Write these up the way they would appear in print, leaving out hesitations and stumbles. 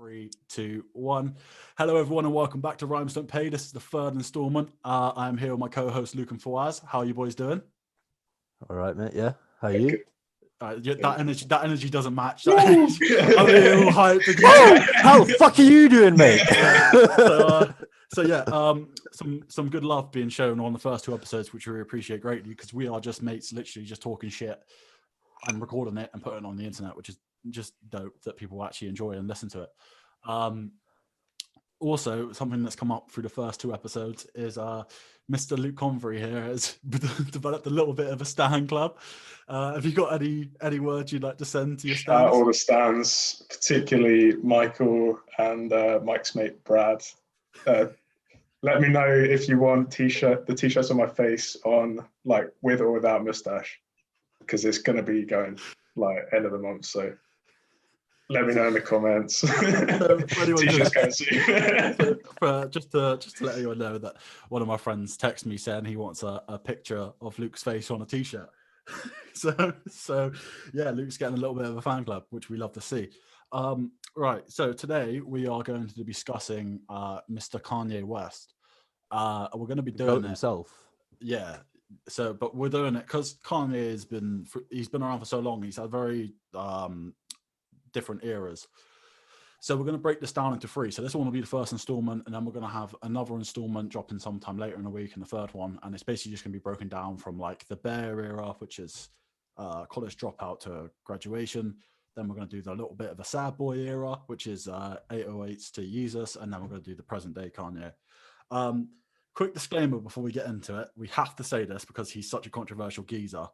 Three, two, one. Hello, everyone, and welcome back to Rhymes Don't Pay. This is the third installment. I'm here with my co-host Luke and Fawaz. How are you boys doing? All right, mate. Yeah. How are you? That energy doesn't match. That energy. I'm here all hyped. How the fuck are you doing, mate? Some good love being shown on the first two episodes, which we appreciate greatly because we are just mates, literally just talking shit and recording it and putting it on the internet, which is just dope that people actually enjoy and listen to it. Also, something that's come up through the first two episodes is Mr. Luke Convery here has developed a little bit of a stan club. Have you got any words you'd like to send to your stans? All the stans, particularly Michael and Mike's mate Brad. Let me know if you want the t-shirts on my face on like with or without mustache, because it's gonna be going like end of the month. So let me know in the comments. Just to let anyone know that one of my friends texted me saying he wants a picture of Luke's face on a t-shirt. so yeah, Luke's getting a little bit of a fan club, which we love to see. Right, so today we are going to be discussing Mr. Kanye West. We're going to be doing it himself. Yeah. So, but we're doing it because Kanye he's been around for so long. He's had very different eras. So we're going to break this down into three. So this one will be the first installment, and then we're going to have another installment dropping sometime later in the week, and the third one. And it's basically just going to be broken down from like the Bear era, which is college dropout to graduation. Then we're going to do the little bit of a sad boy era, which is 808s to Jesus, and then we're going to do the present day Kanye. Quick disclaimer before we get into it, we have to say this because he's such a controversial geezer.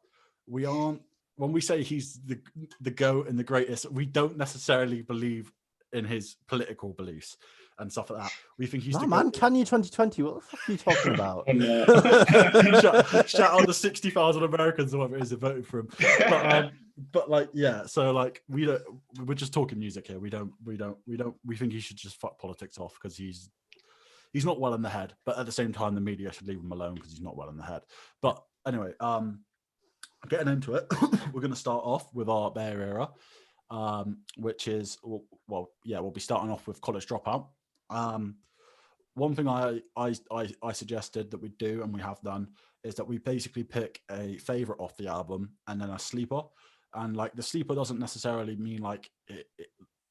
When we say he's the GOAT and the greatest, we don't necessarily believe in his political beliefs and stuff like that. We think he's man, Kanye 2020. What the fuck are you talking about? shout out the 60,000 Americans or whatever it is that voted for him. But like, yeah. So like, we're just talking music here. We think he should just fuck politics off because he's not well in the head. But at the same time, the media should leave him alone because he's not well in the head. But anyway, getting into it, we're going to start off with our Bear era, which is, we'll be starting off with College Dropout. One thing I suggested that we do, and we have done, is that we basically pick a favorite off the album and then a sleeper. And like the sleeper doesn't necessarily mean like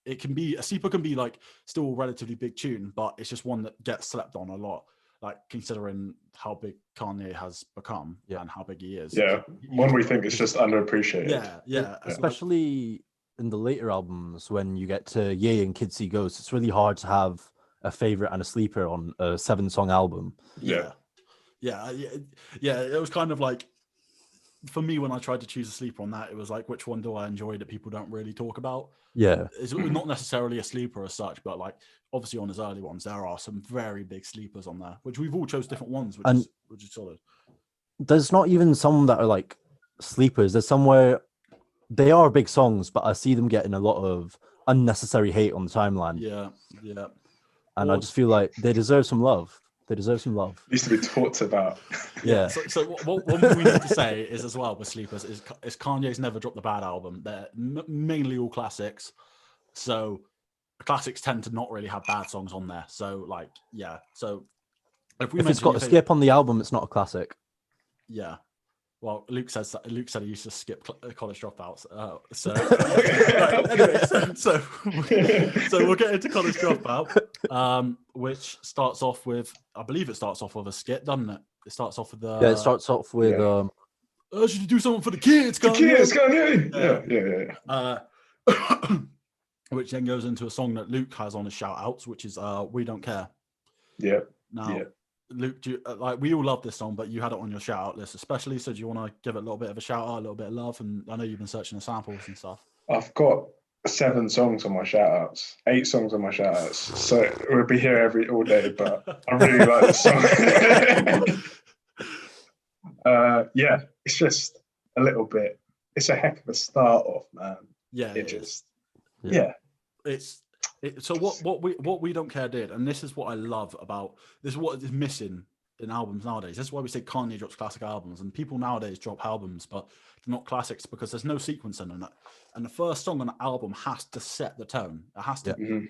it can be, a sleeper can be like still a relatively big tune, but it's just one that gets slept on a lot. Like considering how big Kanye has become and how big he is. Yeah, one we think is just underappreciated. Yeah. Especially in the later albums when you get to Ye and Kids See Ghosts, it's really hard to have a favorite and a sleeper on a 7-song album. Yeah. It was kind of like, for me, when I tried to choose a sleeper on that, it was like, which one do I enjoy that people don't really talk about? Yeah. It's not necessarily a sleeper as such, but like obviously on his early ones, there are some very big sleepers on there, which we've all chose different ones, which is solid. There's not even some that are like sleepers. There's some where they are big songs, but I see them getting a lot of unnecessary hate on the timeline. Yeah. And I just feel like they deserve some love. Needs to be talked about. Yeah. So one thing we need to say is as well with sleepers is Kanye's never dropped a bad album. They're mainly all classics. So classics tend to not really have bad songs on there. So like, yeah. So if it's got a skip on the album, it's not a classic. Yeah. Well, Luke said he used to skip College Dropouts. So we'll get into College Dropout, which starts off with, I believe it starts off with a skit, doesn't it? It starts off with it starts off with should you do something for the kids? Yeah. Which then goes into a song that Luke has on his shout outs, which is We Don't Care. Yeah. Now, Luke, we all love this song, but you had it on your shout out list especially. So do you want to give it a little bit of a shout out, a little bit of love? And I know you've been searching the samples and stuff. I've got 7 songs on my shout outs, 8 songs on my shout outs. So we'll be here all day, but I really like this song. It's just a little bit. It's a heck of a start off, man. Yeah, So what we don't care did, and this is what I love about this. What is missing in albums nowadays. That's why we say Kanye drops classic albums, and people nowadays drop albums, but they're not classics because there's no sequence in it. And the first song on the album has to set the tone. It has to,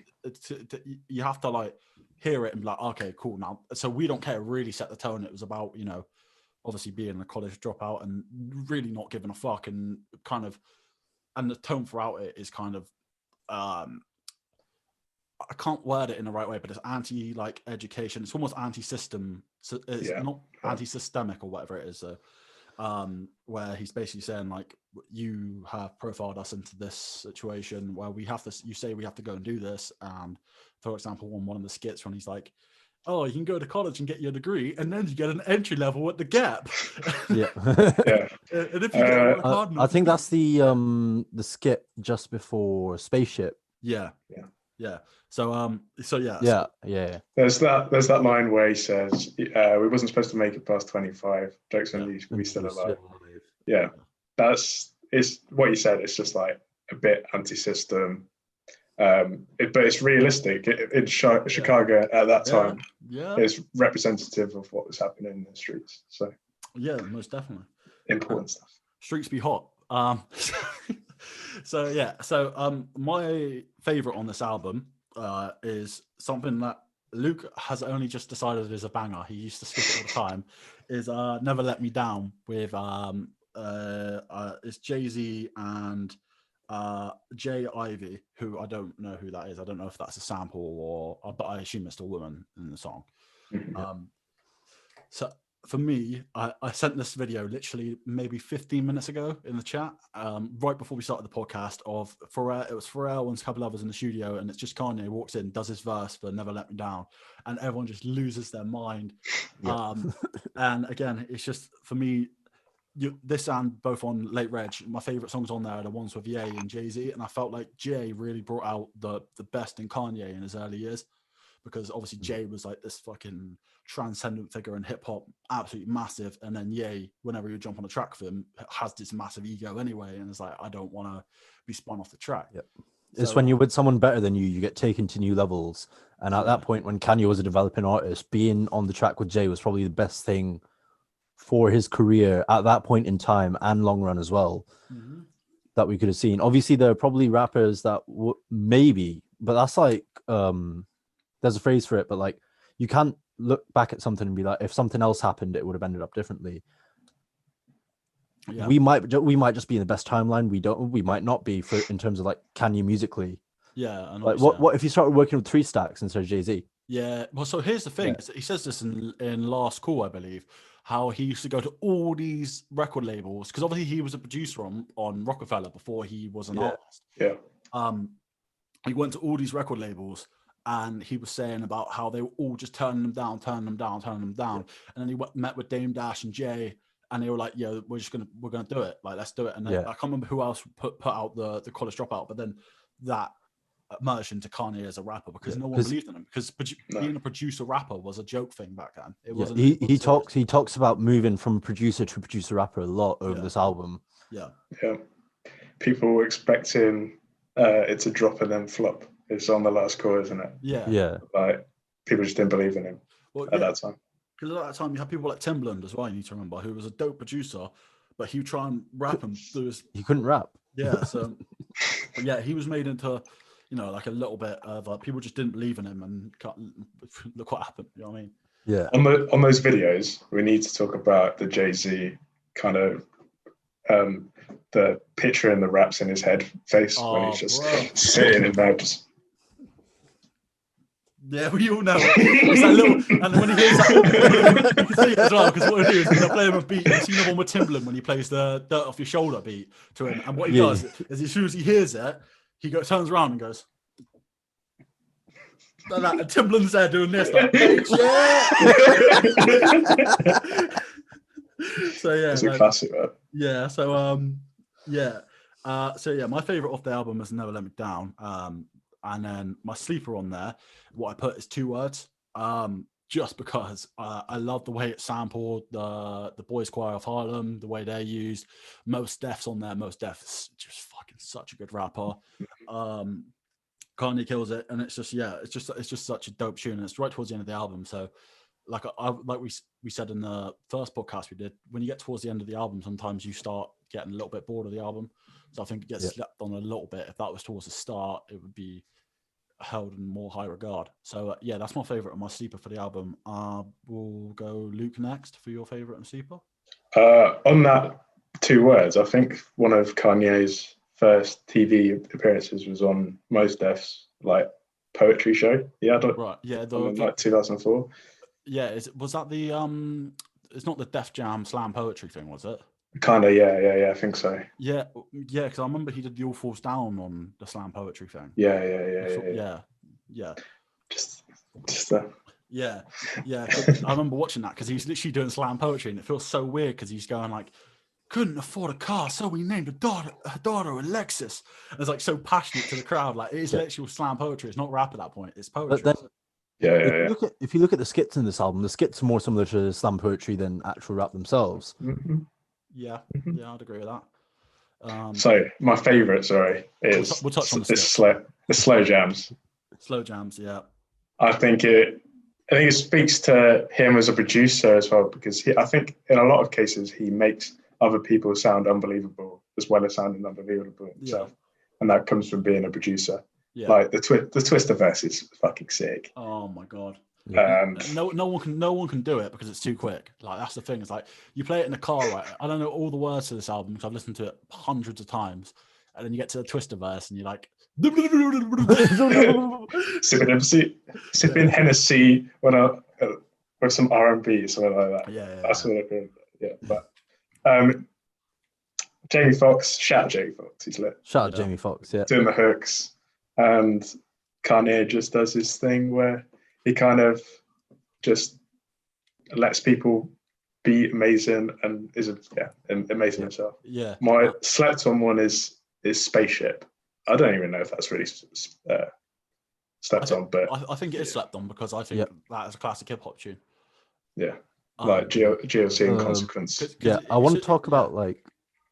you have to like hear it and be like, okay, cool. Now, so We Don't Care really set the tone. It was about, you know, obviously being a college dropout and really not giving a fuck, and kind of, and the tone throughout it is kind of, I can't word it in the right way, but it's anti like education. It's almost anti-system. So it's not anti-systemic or whatever it is. So, where he's basically saying like, you have profiled us into this situation where we have to, you say we have to go and do this. And for example, on one of the skits when he's like, oh, you can go to college and get your degree, and then you get an entry level at the Gap. Yeah. And if you don't work hard enough, I think that's the skit just before Spaceship. Yeah. So Yeah. There's that line where he says, we wasn't supposed to make it past 25. Jokes on you, we still alive. Yeah. It's what you said. It's just like a bit anti-system. But it's realistic. In Chicago at that time, it's representative of what was happening in the streets. So yeah, most definitely important stuff. Streets be hot. So my favorite on this album is something that Luke has only just decided is a banger. He used to skip it all the time. Is Never Let Me Down with it's Jay-Z and Jay Ivy, who I don't know who that is. I don't know if that's a sample or, but I assume it's a woman in the song. So for me, I sent this video literally maybe 15 minutes ago in the chat, right before we started the podcast, of Pharrell. It was Pharrell and a couple others in the studio, and it's just Kanye walks in, does his verse for Never Let Me Down, and everyone just loses their mind. And again, it's just, for me, this and both on Late Reg, my favorite songs on there are the ones with Ye and Jay-Z, and I felt like Jay really brought out the best in Kanye in his early years, because obviously Jay was like this fucking transcendent figure in hip hop, absolutely massive, and then Ye, whenever you jump on a track with him, has this massive ego anyway, and it's like, I don't want to be spun off the track. It's when you're with someone better than you get taken to new levels, and at that point, when Kanye was a developing artist, being on the track with Jay was probably the best thing for his career at that point in time, and long run as well, that we could have seen. Obviously, there are probably rappers that maybe, but that's like, there's a phrase for it, but like, you can't look back at something and be like, if something else happened, it would have ended up differently. We might just be in the best timeline. We might not be, for in terms of like Kanye musically. And like what if you started working with 3 Stacks instead of Jay-Z? Yeah, well, so here's the thing. He says this in Last Call, I believe, how he used to go to all these record labels, because obviously he was a producer on Rockefeller before he was an artist. He went to all these record labels, and he was saying about how they were all just turning them down. And then he met with Dame Dash and Jay, and they were like, "Yeah, we're gonna do it. Like, let's do it." And then, I can't remember who else put out the College Dropout, but then that merged into Kanye as a rapper, because no one believed in him, because being a producer rapper was a joke thing back then. It wasn't. He talks about moving from producer to producer rapper a lot over this album. People were expecting it to drop and then flop. It's on the Last Call, isn't it? Like, people just didn't believe in him at that time. Because at that time, you had people like Timbaland as well, you need to remember, who was a dope producer, but he would try and rap and do his... He couldn't rap. So... but he was made into, like a little bit of... people just didn't believe in him, and look what happened, you know what I mean? Yeah. On those videos, we need to talk about the Jay-Z kind of... the picture and the raps in his head face when he's just sitting in there just... Yeah, we all know it. It's that little, and when he hears that, you can see it as well, because what he'll do is he'll play him a beat. You see the one with Timbaland when he plays the Dirt Off Your Shoulder beat to him, and what he does is, as soon as he hears it, he turns around and goes like that, and Timbaland's there doing this, like, so it's a classic, man. So my favorite off the album is Never Let Me Down. And then my sleeper on there, what I put is 2 words, just because I love the way it sampled the Boys Choir of Harlem, the way they're used. Mos Def's on there. Mos Def is just fucking such a good rapper. Kanye kills it, and it's just such a dope tune, and it's right towards the end of the album. So like we said in the first podcast we did, when you get towards the end of the album, sometimes you start getting a little bit bored of the album. So I think it gets slept on a little bit. If that was towards the start, it would be held in more high regard. So yeah, that's my favorite and my sleeper for the album. We'll go Luke next for your favorite and sleeper. On that 2 words, I think one of Kanye's first TV appearances was on Mos Def's like poetry show. Yeah, right. Yeah, like 2004. Yeah, was that the It's not the Def Jam slam poetry thing, was it? Kind of, yeah. I think so. Yeah, because I remember he did the All Falls Down on the slam poetry thing. Yeah. Just Yeah. I remember watching that because he's literally doing slam poetry, and it feels so weird because he's going like, couldn't afford a car, so we named her daughter Alexis. And it's like so passionate to the crowd. Like, it is literal slam poetry. It's not rap at that point. It's poetry. But then, if you look at the skits in this album, the skits are more similar to slam poetry than actual rap themselves. Mm-hmm. Yeah, I'd agree with that. So my favorite, is we'll touch on the slow jams. Slow jams, yeah. I think it speaks to him as a producer as well, because I think in a lot of cases he makes other people sound unbelievable as well as sounding unbelievable himself, and that comes from being a producer. Yeah. Like the Twister verse is fucking sick. Oh my god. No one can do it because it's too quick. Like, that's the thing. It's like you play it in the car, right? I don't know all the words to this album because I've listened to it hundreds of times, and then you get to the Twister verse and you're like, sipping Hennessy with some R&B, something like that. Yeah. That's what I feel. Yeah, but Jamie Foxx, shout out Jamie Foxx. He's lit. Shout out Jamie Foxx, yeah. Doing the hooks, and Kanye just does his thing where he kind of just lets people be amazing and is amazing himself. Yeah. My slept on one is Spaceship. I don't even know if that's really slept on, but I think it is slept on because I think that is a classic hip hop tune. Yeah. Like GLC and Consequence. Yeah, I want to talk about like,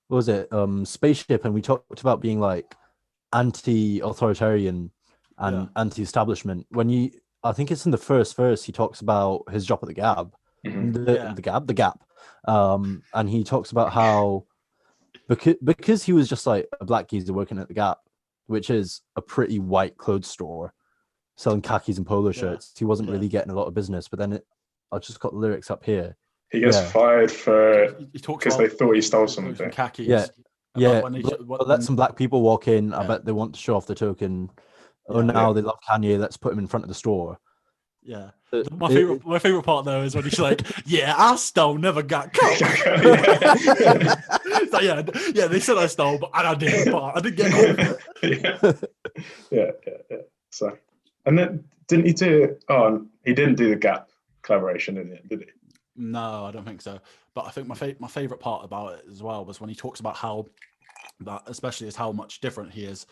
what was it? Spaceship, and we talked about being like anti-authoritarian and anti-establishment. I think it's in the first verse, he talks about his job at the Gap. Mm-hmm. The Gap. And he talks about how because he was just like a black geezer working at the Gap, which is a pretty white clothes store, selling khakis and polo shirts, he wasn't really getting a lot of business. But then I just got the lyrics up here. He gets fired because they thought he stole something. Khakis. But let some black people walk in. I bet they want to show off the token. Now they love Kanye. Let's put him in front of the store. Yeah. My favorite part though is when he's like, "Yeah, I stole, never got caught." It's like, they said I stole, but I didn't. But I didn't get caught. Yeah. So, and then didn't he do? Oh, he didn't do the Gap collaboration in it, did he? No, I don't think so. But I think my favorite part about it as well was when he talks about how that, especially, is how much different he is.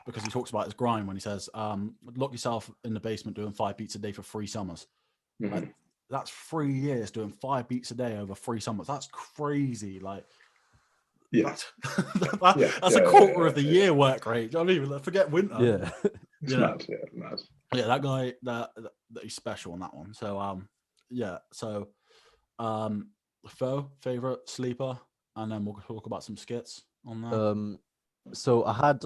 Because he talks about his grind when he says, lock yourself in the basement doing 5 beats a day for 3 summers. Mm-hmm. Like, that's 3 years doing 5 beats a day over 3 summers. That's crazy. Like, that's a quarter of the year work rate. I mean, forget winter. Yeah. It's mad. Yeah, that guy, that he's special on that one. So, Fo, favorite sleeper, and then we'll talk about some skits on that. So I had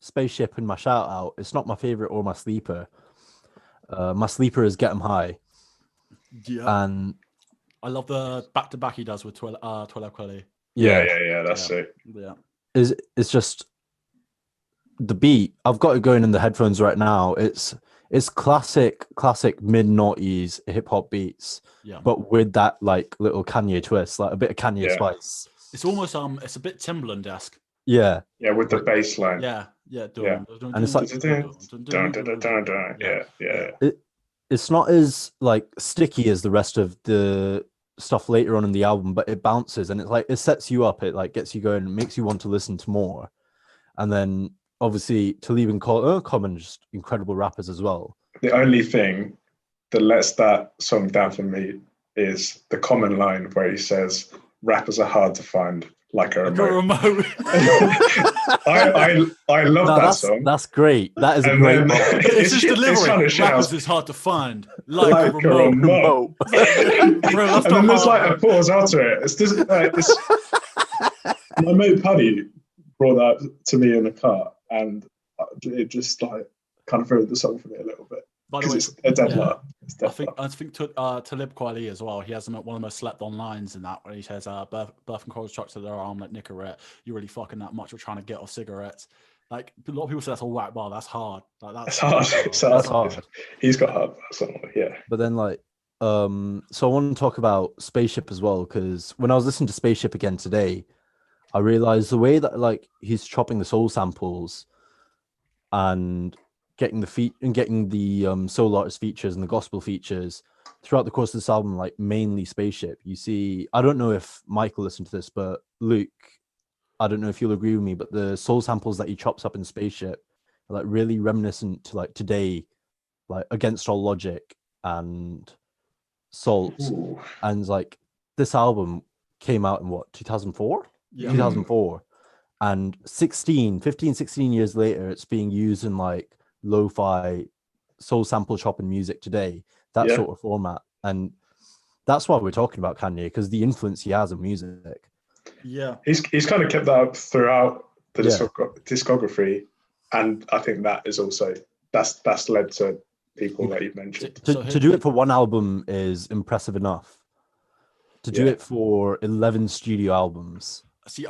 Spaceship in my shout out. It's not my favorite or my sleeper. My sleeper is Get 'Em High. Yeah. And I love the back to back he does with Twelve Quelly. Yeah, that's it. Yeah. It's just the beat. I've got it going in the headphones right now. It's classic mid noughties hip hop beats. Yeah. But with that like little Kanye twist, like a bit of Kanye spice. It's almost it's a bit Timbaland-esque. Yeah. Yeah, with the bass line. Yeah. And it's like yeah. It's not as like sticky as the rest of the stuff later on in the album, but it bounces and it's like it sets you up, it like gets you going and makes you want to listen to more. And then obviously Talib and Common, just incredible rappers as well. The only thing that lets that song down for me is the Common line where he says rappers are hard to find, Like a Like a remote. remote. I love No, that song. that's great. That is a And great then bar. It's his it's delivery. kind of shit Rappers house. is hard to find. Like a remote. remote. Bro, that's And not then there's hard, like a bro. pause after it. It's just my mate Paddy brought that to me in the car, and it just like kind of ruined the song for me a little bit By the because way, it's a dead yeah. laugh. It's dead I think Talib Kweli as well. He has one of the most slept on lines in that, where he says, "Birth and Coral trucks to their arm like Nicorette. You're really fucking that much. We're trying to get off cigarettes." Like a lot of people say that's a whack bar. That's hard. Like It's hard. It's hard. That's hard. He's got hard bars, yeah. But then like, so I want to talk about Spaceship as well, because when I was listening to Spaceship again today, I realized the way that like he's chopping the soul samples and getting the soul artist features and the gospel features throughout the course of this album, like mainly Spaceship. You see, I don't know if Michael listened to this, but Luke, I don't know if you'll agree with me, but the soul samples that he chops up in Spaceship are like really reminiscent to like today, like Against All Logic and Salt. Ooh. And like this album came out in what, 2004? Yeah. 2004. And 16 years later, it's being used in like lo-fi soul sample chopping music today, that sort of format. And that's why we're talking about Kanye, because the influence he has on music. Yeah, he's kind of kept that up throughout the discography, and I think that is also that's led to people that you've mentioned. To do it for one album is impressive enough. To do it for 11 studio albums. See,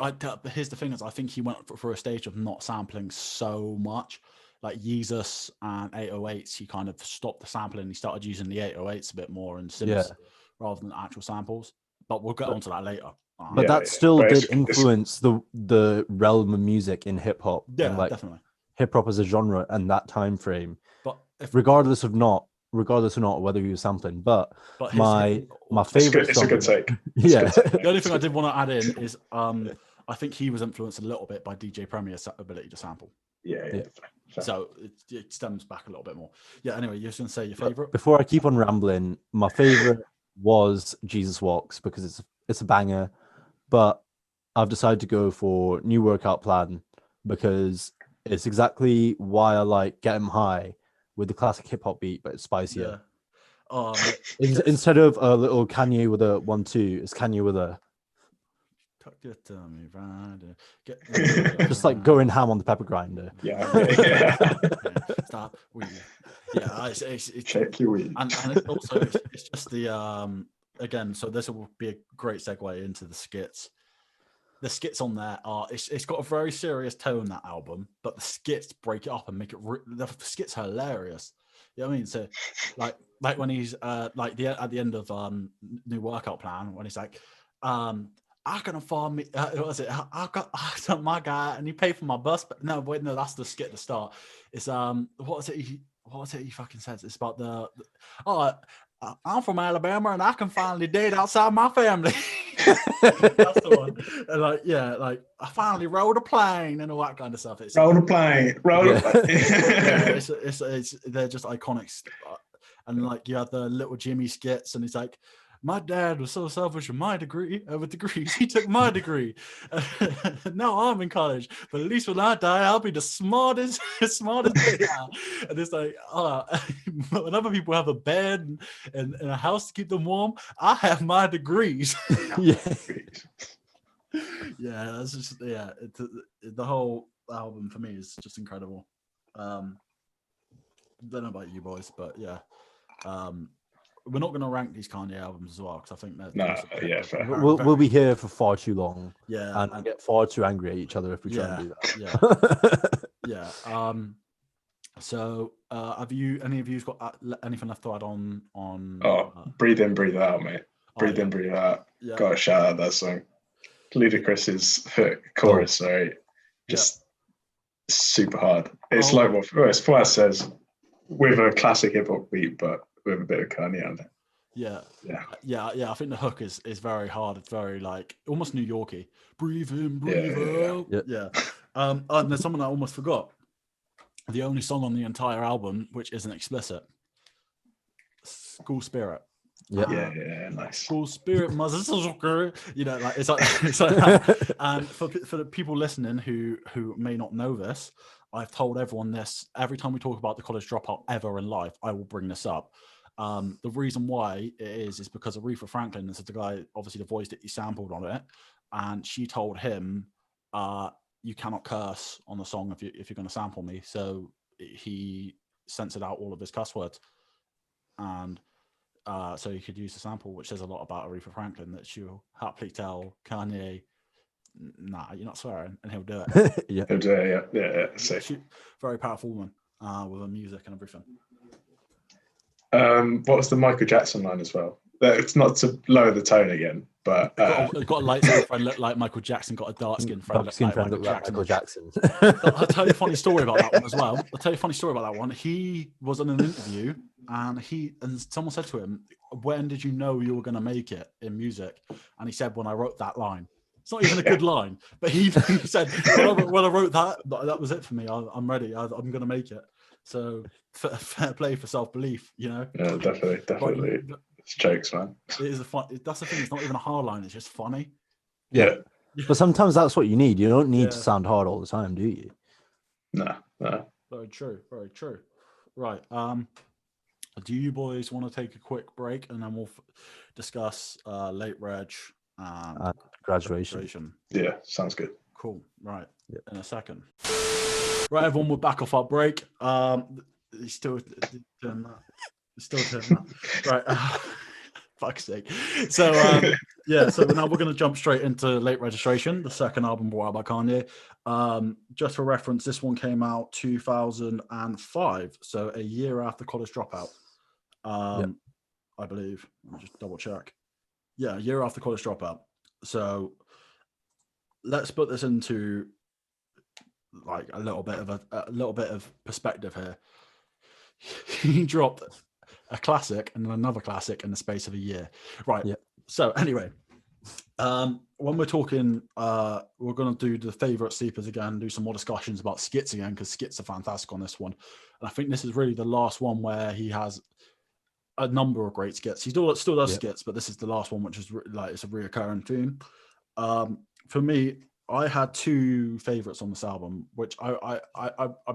here's the thing: is I think he went for a stage of not sampling so much. Like Yeezus and 808s, he kind of stopped the sampling. He started using the 808s a bit more and synths rather than actual samples. But we'll get onto that later. But that still did influence the realm of music in hip hop. Yeah, and like definitely. Hip hop as a genre and that time frame. But regardless of not whether he was sampling. But my favorite it's a good take. Yeah. The only thing I did want to add in is I think he was influenced a little bit by DJ Premier's ability to sample. Yeah. So it stems back a little bit more. Yeah. Anyway, you're just gonna say your favorite. Before I keep on rambling, my favorite was Jesus Walks because it's a banger, but I've decided to go for New Workout Plan because it's exactly why I like Get 'Em High with the classic hip hop beat, but it's spicier. Yeah. Instead of a little Kanye with a 1-2, it's Kanye with a just like going ham on the pepper grinder. Stop. It's check your weed. And it's also it's just the again. So this will be a great segue into the skits. The skits on there are it's got a very serious tone, that album, but the skits break it up and make it the skits are hilarious. You know what I mean? So like when he's like at the end of New Workout Plan, when he's like I can afford me. What was it? I got my guy, and he paid for my bus. But no, wait, no, that's the skit to start. It's what was it? What was it? He fucking says it's about I'm from Alabama, and I can finally date outside my family. That's the one. And like I finally rode a plane and all that kind of stuff. Rode a plane. Yeah, they're just iconic. And like you have the little Jimmy skits, and he's like, my dad was so selfish with my degree, with degrees. He took my degree. Now I'm in college, but at least when I die, I'll be the smartest. And it's like, when other people have a bed and a house to keep them warm, I have my degrees. Yeah, that's just the whole album for me is just incredible. Don't know about you boys, but yeah. We're not going to rank these Kanye albums as well because I think that we'll be here for far too long. Yeah, and get far too angry at each other if we try and do that. Yeah. So, have any of you got anything left to add on? Breathe in, breathe out, mate. Breathe in, breathe out. Yeah. Gotta shout out that song. Ludacris's chorus, just super hard. It's like what Fuad says, with a classic hip hop beat, but with a bit of Kanye on it. Yeah. I think the hook is very hard. It's very like almost New Yorky. Breathe in, breathe out. Yeah. And there's something I almost forgot. The only song on the entire album which isn't explicit. School Spirit. Yeah. Yeah, nice. School spirit, mother, you know, like it's like that. And for the people listening who may not know this, I've told everyone this every time we talk about the College Dropout ever in life. I will bring this up. The reason why it is because Aretha Franklin is the guy, obviously the voice that he sampled on it, and she told him, "You cannot curse on the song if you're going to sample me." So he censored out all of his cuss words, and so you could use the sample, which says a lot about Aretha Franklin, that she'll happily tell Kanye, "Nah, you're not swearing," and he'll do it. Yeah. Sick. She, very powerful woman with her music and everything. What was the Michael Jackson line as well? It's not to lower the tone again, but got a light skin friend look like Michael Jackson, got a dark skin friend look like Michael Jackson. I'll tell you a funny story about that one as well. I'll tell you a funny story about that one. He was in an interview and someone said to him, "When did you know you were going to make it in music?" And he said, "When I wrote that line." It's not even a good line, but he said, when I wrote that was it for me. I'm ready. I'm going to make it. So fair play for self-belief, you know. Yeah, definitely. It's jokes, man. It is that's the thing. It's not even a hard line. It's just funny. Yeah. But sometimes that's what you need. You don't need to sound hard all the time, do you? No. Very true. Very true. Right. Do you boys want to take a quick break and then we'll discuss late reg and graduation? Yeah, sounds good. Cool. Right. Yep. In a second. Right, everyone, we're back off our break. He's still doing that. Right. Fuck's sake. So so now we're going to jump straight into Late Registration, the second album brought out by Kanye. Just for reference, this one came out 2005, so a year after College Dropout. I believe. Let me just double check. Yeah, a year after College Dropout. So let's put this into like a little bit of perspective here. He dropped a classic and then another classic in the space of a year. Right. Yeah. So anyway, when we're talking, we're going to do the favorite sleepers again, do some more discussions about skits again, because skits are fantastic on this one. And I think this is really the last one where he has a number of great skits. He still does skits, but this is the last one, which is like, it's a reoccurring theme. For me, I had two favorites on this album, which I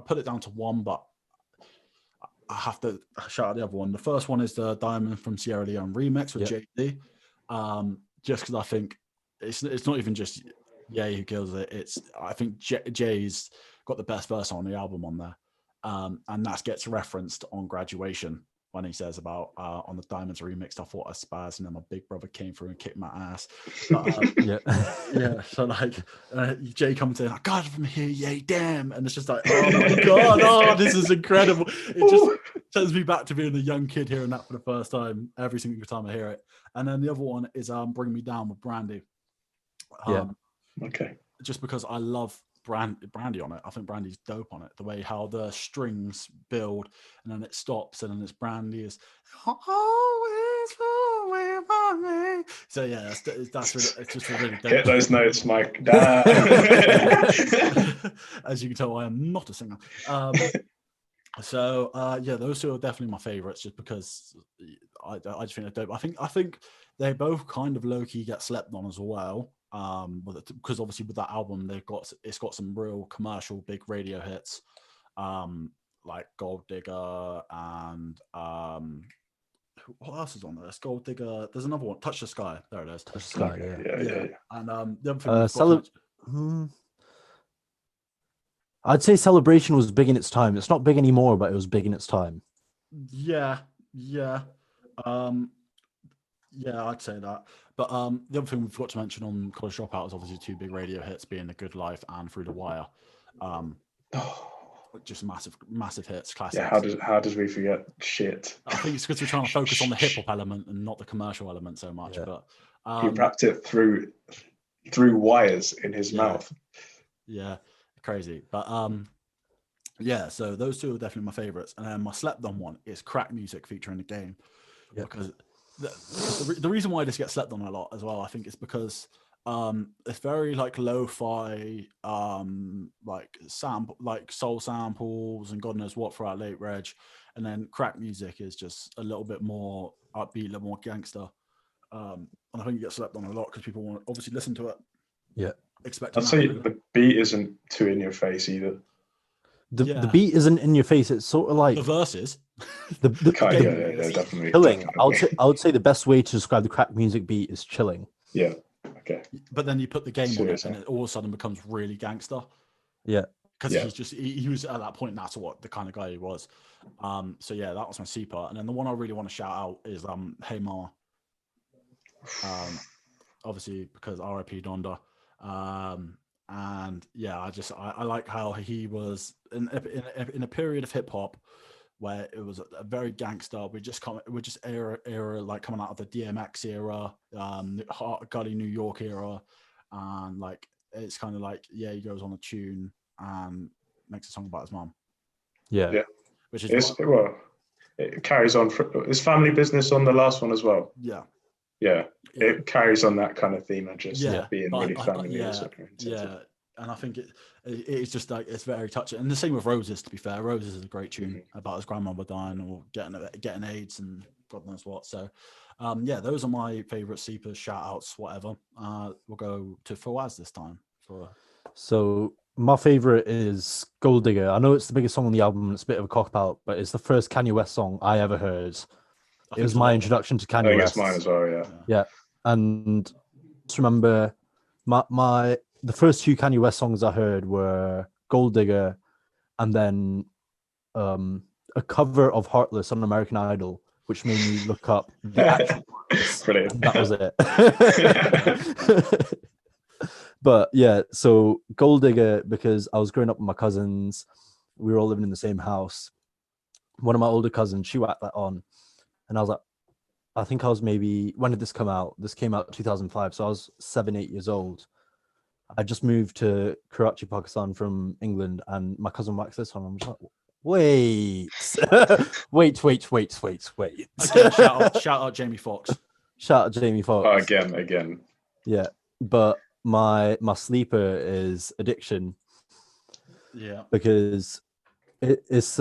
put it down to one, but I have to shout out the other one. The first one is the Diamond from Sierra Leone remix with JD. Just because I think it's not even just Ye who kills it. I think Jay's got the best verse on the album on there, and that gets referenced on Graduation when he says about on the Diamonds remix, I thought I spazzed and then my big brother came through and kicked my ass. But, yeah. So like Jay comes in, I got it from here, yay, damn, and it's just like, oh my god, this is incredible. It just sends me back to being a young kid hearing that for the first time every single time I hear it. And then the other one is Bring Me Down with Brandy. Okay. Just because I love Brandy on it. I think Brandy's dope on it. The way how the strings build and then it stops and then it's Brandy is always for me. So yeah, that's really, it's just a really dope. Hit those notes, Mike. As you can tell, I am not a singer. So those two are definitely my favorites, just because I just think they're dope. I think they both kind of low key get slept on as well. Because obviously with that album it's got some real commercial big radio hits, like Gold Digger and what else is on there? It's Gold Digger. There's another one, Touch the Sky. There it is. Touch the Sky. Yeah. And the other thing I'd say Celebration was big in its time. It's not big anymore, but it was big in its time. Yeah. I'd say that. But the other thing we forgot to mention on College Dropout is obviously two big radio hits, being The Good Life and Through the Wire. Just massive hits, classics. Yeah, how does we forget shit? I think it's because we're trying to focus on the hip hop element and not the commercial element so much. Yeah. But he wrapped it through wires in his mouth. Yeah, crazy. But so those two are definitely my favorites. And then my slept on one is Crack Music featuring The Game. Yeah. Because the reason why this gets slept on a lot as well, I think, is because it's very like lo-fi, like soul samples and God knows what throughout late reg, and then crack music is just a little bit more upbeat, a little more gangster. And I think it gets slept on a lot because people want to obviously listen to it. Yeah. I'd say the beat isn't too in your face either. The beat isn't in your face. It's sort of like the verses. Definitely. Chilling. Definitely. I would say the best way to describe the crack music beat is chilling. Yeah. Okay. But then you put the game on it, and it all of a sudden becomes really gangster. Yeah. Because he's just he was at that point. That's what the kind of guy he was. So yeah, that was my C part. And then the one I really want to shout out is Hey Ma. Obviously because R.I.P. Donda. And yeah, I like how he was in a period of hip hop where it was a very gangster. We just era like coming out of the DMX era, Gully New York era, and like it's kind of like he goes on a tune and makes a song about his mom. Yeah. Which is it carries on. It's family business on the last one as well. Yeah, it carries on that kind of theme of just being really family music. And I think it's just like it's very touching. And the same with Roses. To be fair, Roses is a great tune about his grandmother dying or getting AIDS and God knows what. So, those are my favorite Seepers shout outs. Whatever. We'll go to Fawaz this time. So my favorite is Gold Digger. I know it's the biggest song on the album. It's a bit of a cop out, but it's the first Kanye West song I ever heard. It was my introduction to Kanye West. It's mine as well, yeah. And just remember, the first two Kanye West songs I heard were Gold Digger, and then a cover of Heartless on American Idol, which made me look up the actual. Brilliant. That was it. But yeah, so Gold Digger, because I was growing up with my cousins, we were all living in the same house. One of my older cousins, she whacked that on. And I was like, I think I was maybe, when did this come out? This came out in 2005. So I was 7-8 years old. I just moved to Karachi, Pakistan from England, and my cousin waxed this on. I'm just like, wait. Again, shout out Jamie Foxx. Shout out Jamie Foxx. Oh, again. Yeah. But my sleeper is Addiction. Yeah. Because it's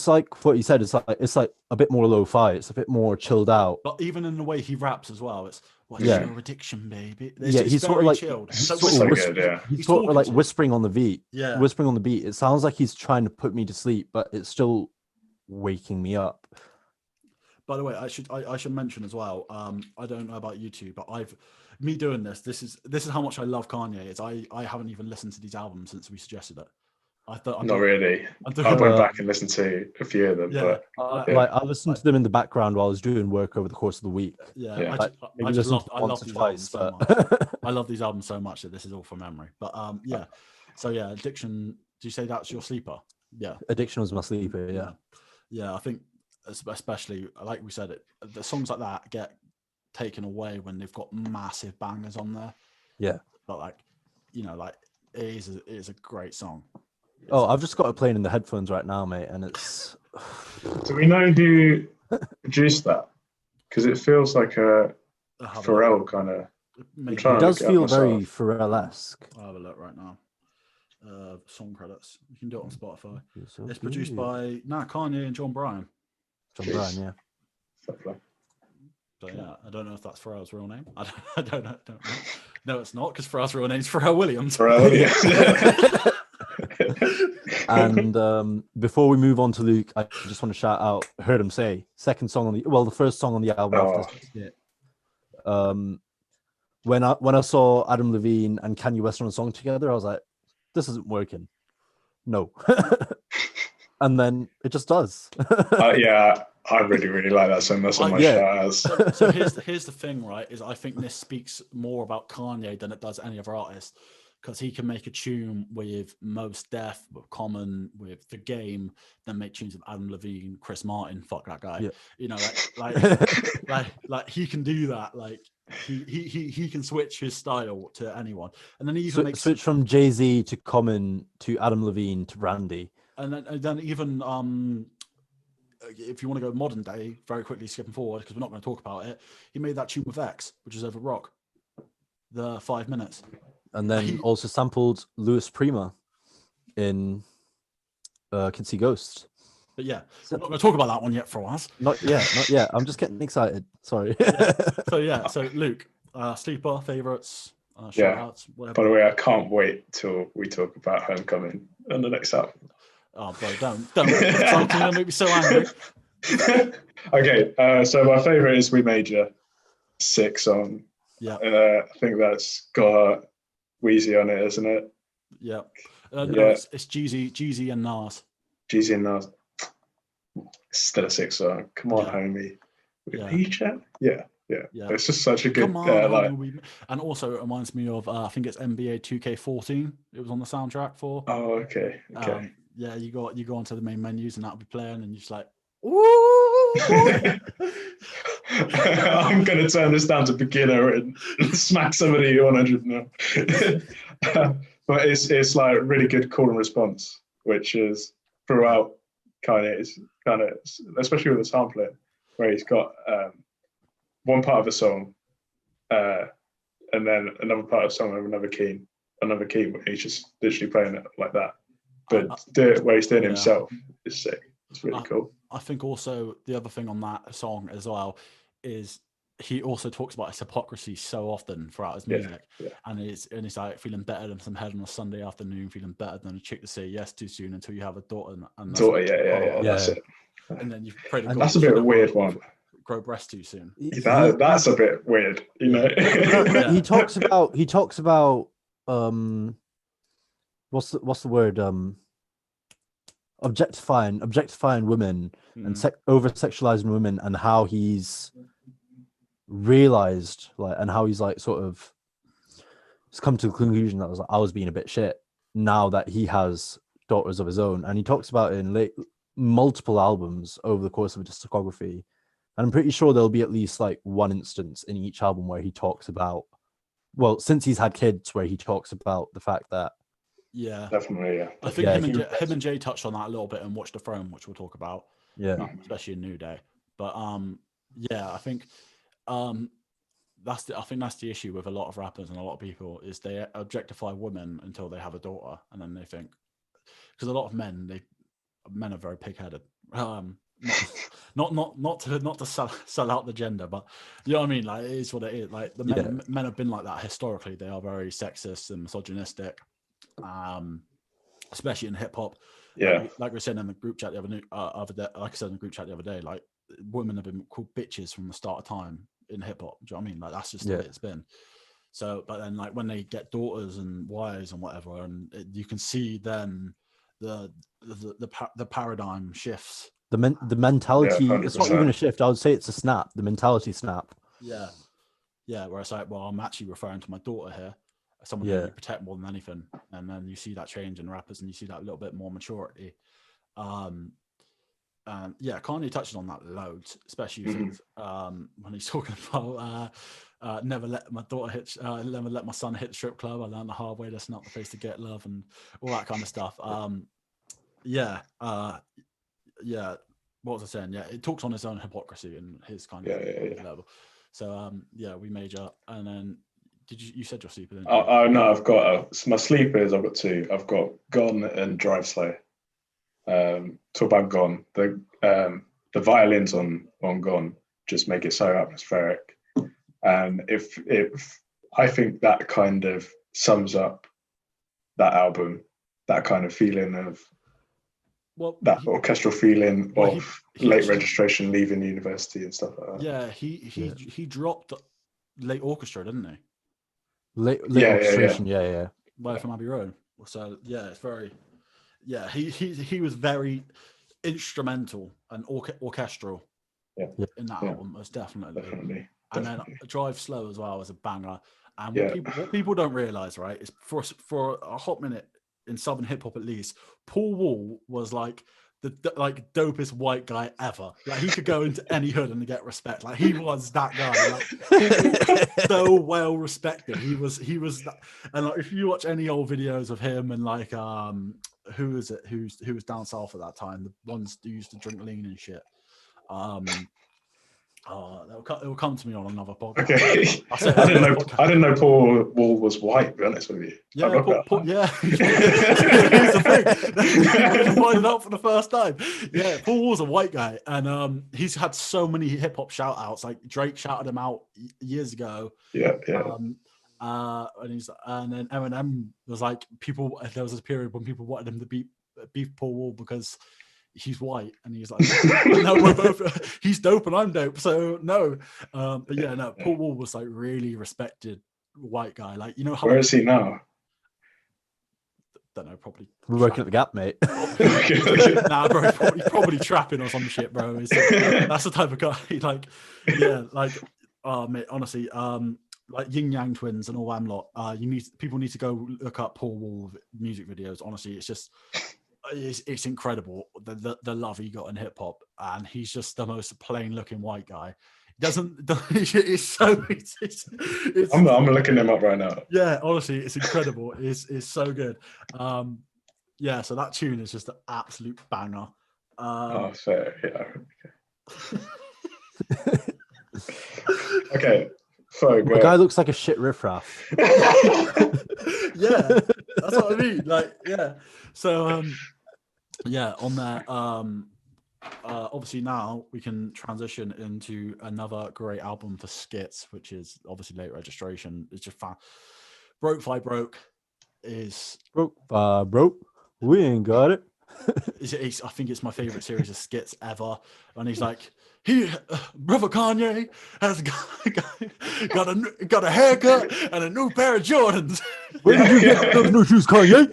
like what you said. It's like a bit more lo-fi. It's a bit more chilled out. But even in the way he raps as well, it's what's your addiction, baby? He's sort of like chilled. He's sort of like whispering on the beat. Yeah, whispering on the beat. It sounds like he's trying to put me to sleep, but it's still waking me up. By the way, I should mention as well. I don't know about you two, but me doing this. This is how much I love Kanye. Is I haven't even listened to these albums since we suggested it. Not really. I went back and listened to a few of them. Yeah, but, I listened to them in the background while I was doing work over the course of the week. Yeah. I just love these albums so much. I love these albums so much that this is all from memory. But so Addiction. Do you say that's your sleeper? Yeah, Addiction was my sleeper. Yeah. I think especially like we said, the songs like that get taken away when they've got massive bangers on there. Yeah, but it is a great song. I've just got it playing in the headphones right now, mate, and it's. Do we know who produced that? Because it feels like a Pharrell kind of. It does feel very Pharrell-esque. I'll have a look right now. Song credits. You can do it on Spotify. It's produced by Kanye and John Bryan. John Bryan, yeah. So yeah, I don't know if that's Pharrell's real name. I don't know. No, it's not, because Pharrell's real name's Pharrell Williams. And before we move on to Luke, I just want to shout out Heard Him Say, the first song on the album after this shit. When I saw Adam Levine and Kanye West on a song together, I was like, this isn't working. No. And then it just does. I really, really like that song. That's on my shout-outs. So here's the thing, right? Is I think this speaks more about Kanye than it does any other artist, because he can make a tune with Mos Def, with Common, with The Game, then make tunes with Adam Levine, Chris Martin. Fuck that guy. Yeah. Like he can do that. Like he can switch his style to anyone, and then he even switch from Jay-Z to Common to Adam Levine to Brandy, and then even if you want to go modern day, very quickly skipping forward because we're not going to talk about it, he made that tune with X, which is over Rock, the 5 minutes. And then also sampled Louis Prima in Can See Ghosts. But yeah, So- we're not going to talk about that one yet for us. Not yet. I'm just getting excited. Sorry. So Luke, sleeper favorites, shout Yeah. outs, whatever. By the way, I can't wait till we talk about Homecoming on the next album. Oh, bro, don't. It's gonna make me so angry. Okay, so my favorite is We Made Ya, 6 song. Yeah, I think that's got Wheezy on it, isn't it? yeah. Yeah. No, it's Jeezy and Nas. Jeezy and Nas. Still a 6 song. Come on, Yeah. homie. We Yeah. made ya? Yeah. Yeah. It's just such a good Come on, homie, and also it reminds me of I think it's NBA 2K14. It was on the soundtrack for. Oh, okay. Yeah, you go onto the main menus and that'll be playing, and you're just like, ooh. I'm gonna turn this down to beginner and smack somebody 100 now. But it's like really good call and response, which is throughout Kanye's kind of, especially with the sampling, where he's got one part of a song, and then another part of the song with another key, where he's just literally playing it like that. But do it where he's doing himself is sick. It's really cool. I think also the other thing on that song as well is he also talks about his hypocrisy so often throughout his music. And it's like feeling better than some head on a Sunday afternoon, feeling better than a chick to say yes too soon until you have a daughter. And That's it. And then you pray to God. That's a bit of a weird one. Grow breasts too soon. That's a bit weird, you know. He talks about what's the word, objectifying women and over sexualizing women, and how he's realized and how he's sort of come to the conclusion that I was being a bit shit now that he has daughters of his own. And he talks about it in multiple albums over the course of a discography. And I'm pretty sure there'll be at least one instance in each album where he talks about, well, since he's had kids, where he talks about the fact that. Yeah, definitely. Yeah, I think him and Jay touched on that a little bit in Watch the Throne, which we'll talk about. Yeah, especially in New Day. But I think that's the issue with a lot of rappers and a lot of people is they objectify women until they have a daughter, and then they think, because a lot of men are very pig-headed. Not to sell out the gender, but you know what I mean. It is what it is. The men have been like that historically. They are very sexist and misogynistic, especially in hip hop. Yeah, like we said in the group chat the other day, women have been called bitches from the start of time in hip hop. Do you know what I mean? That's just the way it's been. So, but then when they get daughters and wives and whatever, and you can see then the paradigm shifts. The mentality, it's not even a shift. I would say it's a snap. The mentality snap. Yeah. Where it's like, well, I'm actually referring to my daughter here, someone who you protect more than anything. And then you see that change in rappers, and you see that little bit more maturity. Kanye touches on that loads, especially when he's talking about never let my son hit the strip club. I learned the hard way that's not the place to get love, and all that kind of stuff. What was I saying? Yeah, it talks on his own hypocrisy and his kind of level. So We Made Ya, and then you said your sleeper? Didn't you? No, I've got my sleepers. I've got 2. I've got Gone and Drive Slow. Talk about Gone. The violins on Gone just make it so atmospheric, and if I think that kind of sums up that album, that kind of feeling of orchestral feeling of late registration, leaving university and stuff like that. Yeah, he dropped late orchestra, didn't he? Late orchestration, yeah. By from Abbey Road. So it's very. Yeah, he was very instrumental and orchestral in that album, most definitely. And then Drive Slow as well as a banger. And what people don't realize, right, is for a hot minute in Southern hip hop at least, Paul Wall was the dopest white guy ever. He could go into any hood and get respect. He was that guy. So well respected. He was that. And if you watch any old videos of him and who was down south at that time, the ones who used to drink lean and shit. It will come to me on another podcast. Okay. I'll say I it on this podcast. didn't know Paul Wall was white, to be honest with you. Yeah, I love that. yeah. Here's the thing. We're gonna find it out for the first time. Yeah, Paul Wall's a white guy, and he's had so many hip hop shout outs. Like Drake shouted him out years ago. Yeah. And then Eminem was like, there was this period when people wanted him to beef Paul Wall because he's white, and he's like, no, we're both, he's dope and I'm dope, so no. But yeah, no, Paul Wall was like really respected white guy. Like, you know how, where is he now? don't know, probably We're working at the Gap, mate. nah, bro, probably trapping or some shit, bro. That's the type of guy. Like, yeah, like, mate, honestly, like Yin Yang Twins and all them lot. People need to go look up Paul Wall music videos. Honestly, it's just, it's incredible the love he got in hip hop, and he's just the most plain looking white guy. It's so. I'm looking him up right now. Yeah, honestly, it's incredible. It's so good. Yeah, so that tune is just an absolute banger. Fair. Yeah. Okay. So The guy looks like a shit riffraff. Yeah, that's what I mean. Like, yeah. So, yeah, on that. Obviously now we can transition into another great album for Skits, which is obviously Late Registration. It's just fun. Broke Fight Broke is Broke. We ain't got it. I think it's my favorite series of skits ever. And he's like, brother Kanye has got a haircut and a new pair of Jordans. Where did you get those new shoes, Kanye?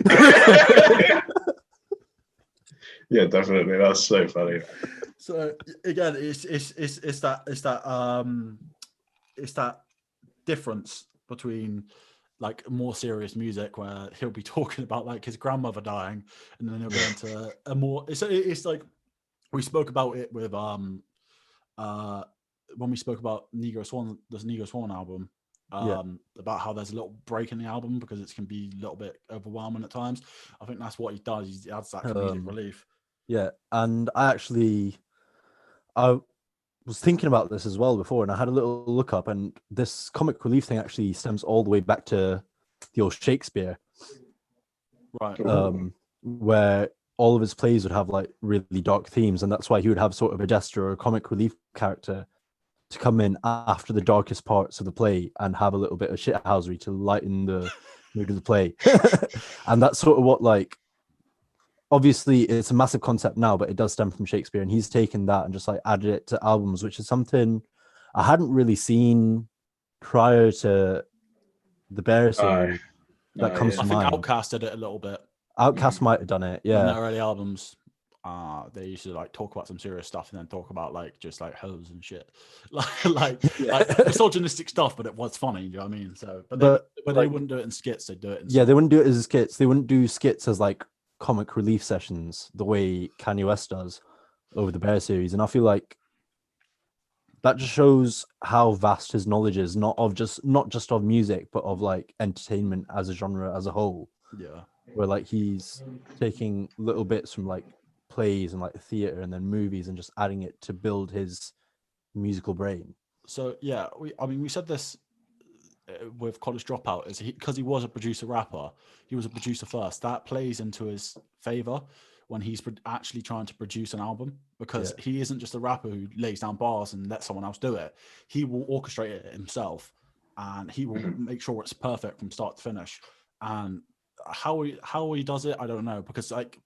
Yeah, definitely. That's so funny. So again, it's that difference between like more serious music where he'll be talking about like his grandmother dying, and then he'll go into a more. It's like we spoke about it with when we spoke about Negro Swan album. About how there's a little break in the album because it can be a little bit overwhelming at times. I think that's what he does. He adds that comedic relief. Yeah, and I was thinking about this as well before, and I had a little look up, and this comic relief thing actually stems all the way back to the old Shakespeare, right? Where all of his plays would have like really dark themes, and that's why he would have sort of a jester or a comic relief character to come in after the darkest parts of the play and have a little bit of shithousery to lighten the mood of the play. And that's sort of what, like, obviously it's a massive concept now, but it does stem from Shakespeare, and he's taken that and just like added it to albums, which is something I hadn't really seen prior to the Bear series. That comes to mind. I think Outkast did it a little bit. Outkast might have done it, yeah. In their early albums, they used to like talk about some serious stuff and then talk about like just like hoes and shit, like misogynistic stuff, but it was funny. You know what I mean? So, but they wouldn't do it in skits. They'd do it in they wouldn't do it as skits. They wouldn't do skits as like comic relief sessions the way Kanye West does over the Bear series, and I feel like that just shows how vast his knowledge is, not just of music, but of like entertainment as a genre as a whole. Yeah, where like he's taking little bits from like plays and like theater and then movies and just adding it to build his musical brain. So yeah, we said this with College Dropout, is because he was a producer rapper, he was a producer first. That plays into his favor when he's actually trying to produce an album, because he isn't just a rapper who lays down bars and lets someone else do it. He will orchestrate it himself, and he will make sure it's perfect from start to finish. And how he does it, I don't know, because like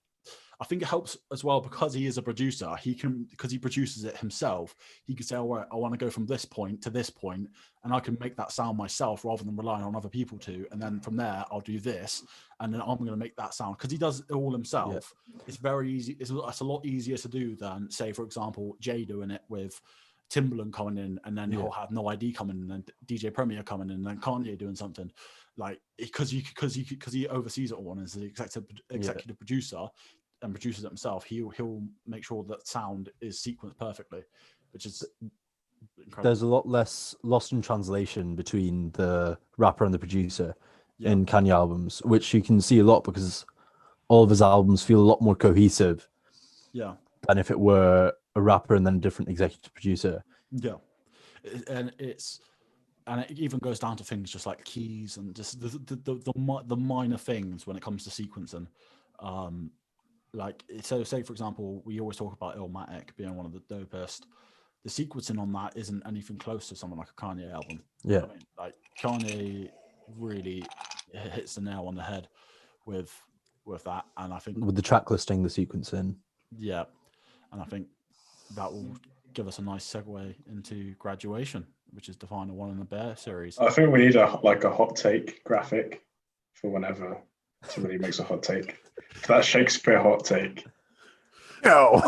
I think it helps as well because he is a producer. Because he produces it himself, he can say, all right, I want to go from this point to this point, and I can make that sound myself rather than relying on other people to. And then from there, I'll do this, and then I'm going to make that sound, because he does it all himself. Yeah. It's very easy. It's a lot easier to do than, say, for example, Jay doing it with Timbaland coming in, and then he'll have No ID coming in, and DJ Premier coming in, and then Kanye doing something. Like, because he oversees it all and is the executive producer and produces it himself, he'll make sure that sound is sequenced perfectly, which is incredible. There's a lot less lost in translation between the rapper and the producer in Kanye albums, which you can see a lot because all of his albums feel a lot more cohesive than if it were a rapper and then a different executive producer. And it even goes down to things just like keys and just the minor things when it comes to sequencing. Like, so say for example, we always talk about Illmatic being one of the dopest. The sequencing on that isn't anything close to something like a Kanye album. Yeah. I mean, like Kanye really hits the nail on the head with that, and I think With the track listing, the sequencing. yeah, and I think that will give us a nice segue into Graduation, which is the final one in the Bear series. I think we need a hot take graphic for whenever somebody makes a hot take. That Shakespeare hot take. No.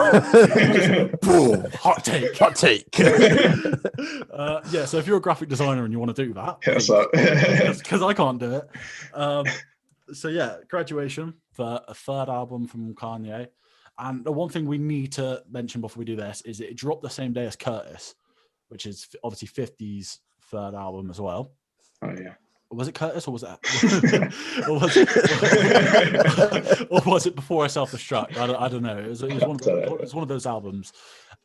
Boom, hot take. Hot take. Yeah, so if you're a graphic designer and you want to do that, because I can't do it. So yeah, Graduation, for a third album from Kanye. And the one thing we need to mention before we do this is it dropped the same day as Curtis, which is obviously 50's third album as well. Oh yeah. Was it Curtis or was it or was it before I self-destruct? I don't know. It was one of those albums,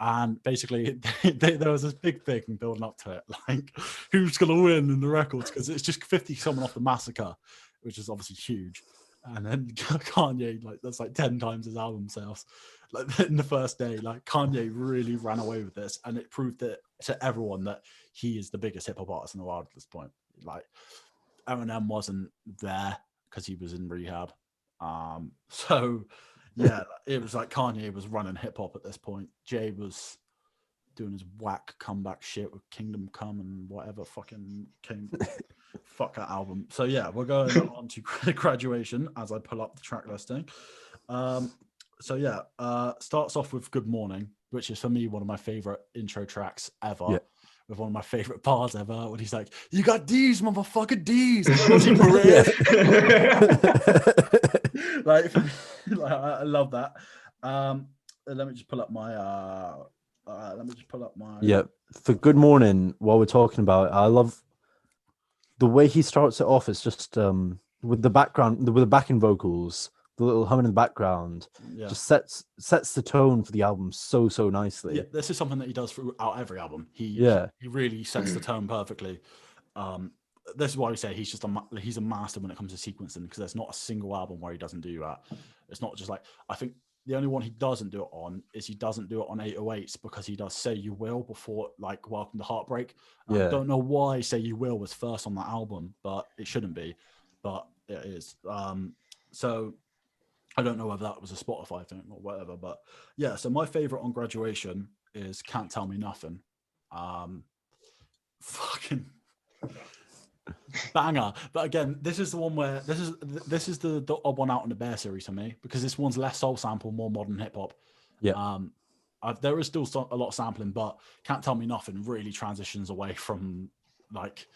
and basically there was this big thing building up to it, like who's gonna win in the records, because it's just 50 coming off the Massacre, which is obviously huge, and then Kanye, like that's like 10 times his album sales, like in the first day. Like Kanye really ran away with this, and it proved it to everyone that he is the biggest hip hop artist in the world at this point. Like Eminem wasn't there because he was in rehab. So yeah, it was like Kanye was running hip hop at this point. Jay was doing his whack comeback shit with Kingdom Come and whatever fucking came. Fuck that album. So yeah, we're going on to Graduation as I pull up the track listing. So yeah, starts off with Good Morning, which is for me one of my favorite intro tracks ever. Yeah. With one of my favorite bars ever, when he's like, "You got D's, motherfucker, D's." Like I love that. Let me just pull up my. Yeah, for Good Morning. While we're talking about it, I love the way he starts it off. It's just with the background, with the backing vocals, the little hum in the background, just sets the tone for the album so nicely. Yeah, this is something that he does throughout every album. He really sets the tone perfectly. This is why we say he's a master when it comes to sequencing, because there's not a single album where he doesn't do that. It's not just like, I think the only one he doesn't do it on is he doesn't do it on 808s, because he does Say You Will before like Welcome to Heartbreak. I don't know why Say You Will was first on that album, but it shouldn't be, but it is. So I don't know whether that was a Spotify thing or whatever, but yeah. So my favorite on Graduation is Can't Tell Me Nothing. Fucking banger. But again, this is the one where this is the odd one out in the Bear series for me, because this one's less soul sample, more modern hip hop. Yeah. There is still a lot of sampling, but Can't Tell Me Nothing really transitions away from like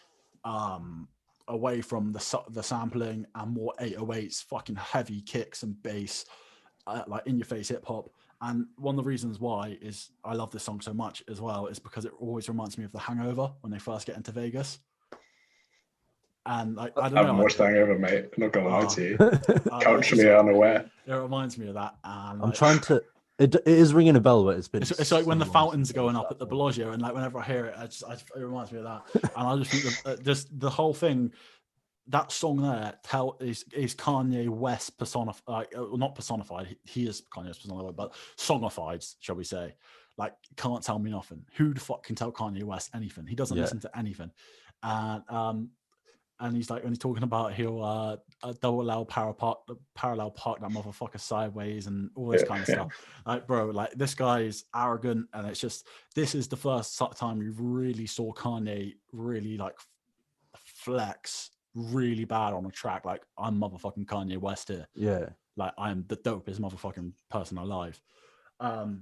away from the sampling and more 808s, fucking heavy kicks and bass, like in your face hip hop. And one of the reasons why is I love this song so much as well is because it always reminds me of The Hangover when they first get into Vegas. And like, I haven't watched The Hangover, mate. I'm not gonna lie to you. Culturally unaware. It reminds me of that. And I'm trying to. It is ringing a bell, but it's like when the fountains are going up at the Bellagio, and like whenever I hear it, it reminds me of that. And I just think that just the whole thing, that song there, is Kanye West personified, not personified. He is Kanye West personified, but songified, shall we say? Like, Can't Tell Me Nothing. Who the fuck can tell Kanye West anything? He doesn't listen to anything, and he's like, when he's talking about he'll parallel park that motherfucker sideways and all this kind of stuff. Like, bro, like this guy is arrogant, and it's just, this is the first time you really saw Kanye really like flex really bad on a track. Like, I'm motherfucking Kanye West here. Yeah. Like, I am the dopest motherfucking person alive. So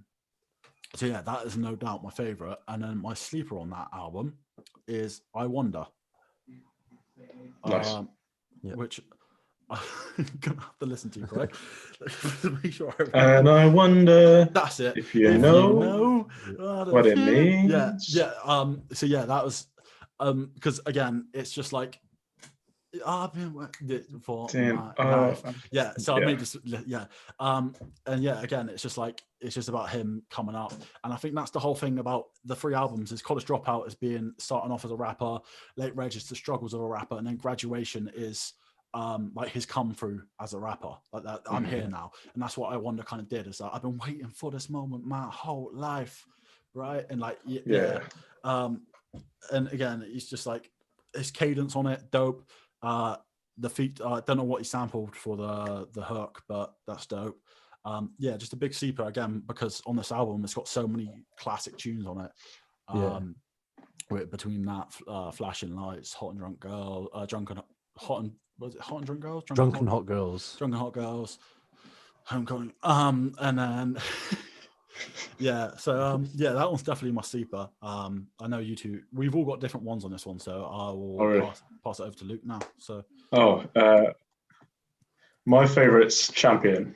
yeah, that is no doubt my favorite. And then my sleeper on that album is I Wonder. Nice. Which I'm gonna have to listen to, correct? Make sure and I wonder. That's it. If you know what it means. Yeah. So yeah, that was because again, it's just like I've been working for Damn. my Oh, life. Yeah, so I yeah. made this. Yeah, and yeah, again, it's just about him coming up, and I think that's the whole thing about the 3 albums: is College Dropout as being starting off as a rapper, Late Reg is the struggles of a rapper, and then Graduation is like his come through as a rapper. Like that, I'm here now, and that's what I Wonder kind of did. Is that I've been waiting for this moment my whole life, right? And like yeah. And again, it's just like his cadence on it, dope. The feet, I don't know what he sampled for the hook, but that's dope. Yeah, just a big sleeper again, because on this album it's got so many classic tunes on it. Between that, Flashing Lights, Hot and Drunk Girl, Hot and Drunk Girls, Drunken Hot Girls, Drunken Hot Girls, Homecoming, and then yeah, so yeah, that one's definitely my sleeper. I know you two, we've all got different ones on this one, so I will pass it over to Luke now. So my favorite's Champion.